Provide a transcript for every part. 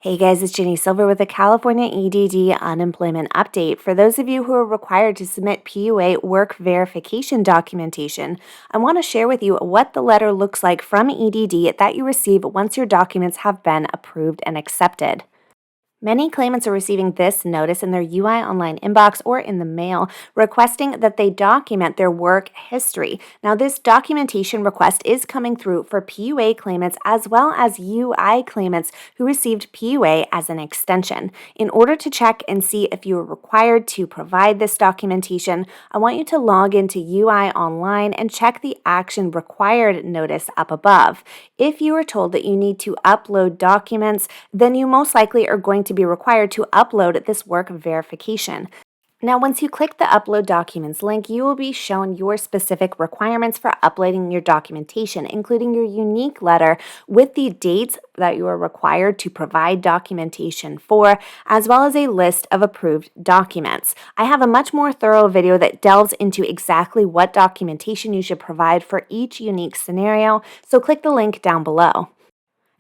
Hey guys, it's Jenny Silver with the California EDD Unemployment Update. For those of you who are required to submit PUA work verification documentation, I want to share with you what the letter looks like from EDD that you receive once your documents have been approved and accepted. Many claimants are receiving this notice in their UI Online inbox or in the mail, requesting that they document their work history. Now, this documentation request is coming through for PUA claimants as well as UI claimants who received PUA as an extension. In order to check and see if you are required to provide this documentation, I want you to log into UI Online and check the action required notice up above. If you are told that you need to upload documents, then you most likely are going to be required to upload this work verification. Now, once you click the Upload Documents link, you will be shown your specific requirements for uploading your documentation, including your unique letter with the dates that you are required to provide documentation for, as well as a list of approved documents. I have a much more thorough video that delves into exactly what documentation you should provide for each unique scenario, so click the link down below.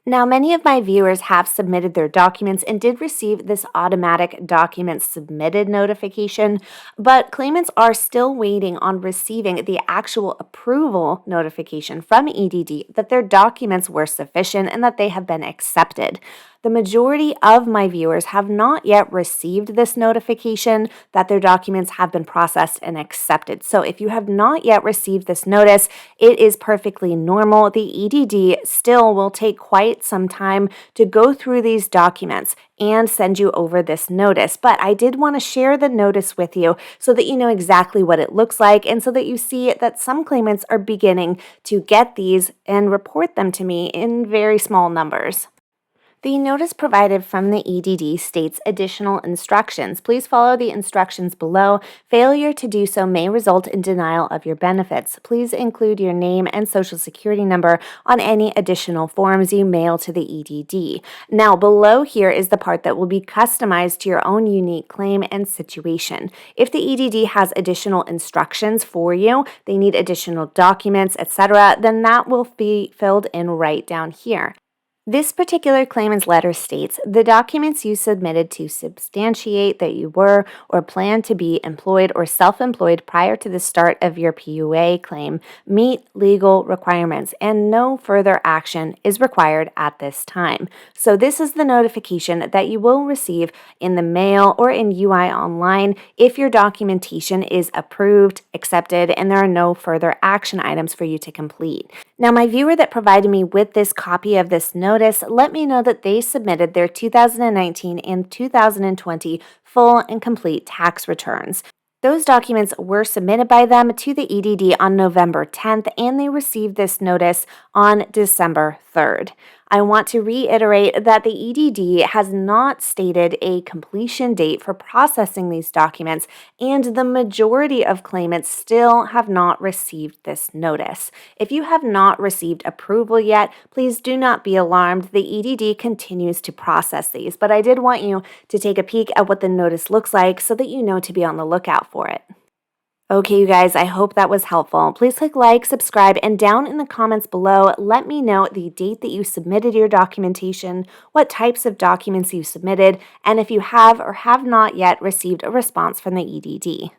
Now, many of my viewers have submitted their documents and did receive this automatic documents submitted notification, but claimants are still waiting on receiving the actual approval notification from EDD that their documents were sufficient and that they have been accepted. The majority of my viewers have not yet received this notification that their documents have been processed and accepted. So if you have not yet received this notice, it is perfectly normal. The EDD still will take quite some time to go through these documents and send you over this notice. But I did want to share the notice with you so that you know exactly what it looks like and so that you see that some claimants are beginning to get these and report them to me in very small numbers. The notice provided from the EDD states additional instructions. Please follow the instructions below. Failure to do so may result in denial of your benefits. Please include your name and social security number on any additional forms you mail to the EDD. Now, below here is the part that will be customized to your own unique claim and situation. If the EDD has additional instructions for you, they need additional documents, etc., then that will be filled in right down here. This particular claimant's letter states, the documents you submitted to substantiate that you were or plan to be employed or self-employed prior to the start of your PUA claim meet legal requirements and no further action is required at this time. So this is the notification that you will receive in the mail or in UI Online if your documentation is approved, accepted, and there are no further action items for you to complete. Now, my viewer that provided me with this copy of this notice let me know that they submitted their 2019 and 2020 full and complete tax returns. Those documents were submitted by them to the EDD on November 10th, and they received this notice on December 3rd. I want to reiterate that the EDD has not stated a completion date for processing these documents, and the majority of claimants still have not received this notice. If you have not received approval yet, please do not be alarmed. The EDD continues to process these, but I did want you to take a peek at what the notice looks like so that you know to be on the lookout for it. Okay, you guys, I hope that was helpful. Please click like, subscribe, and down in the comments below, let me know the date that you submitted your documentation, what types of documents you submitted, and if you have or have not yet received a response from the EDD.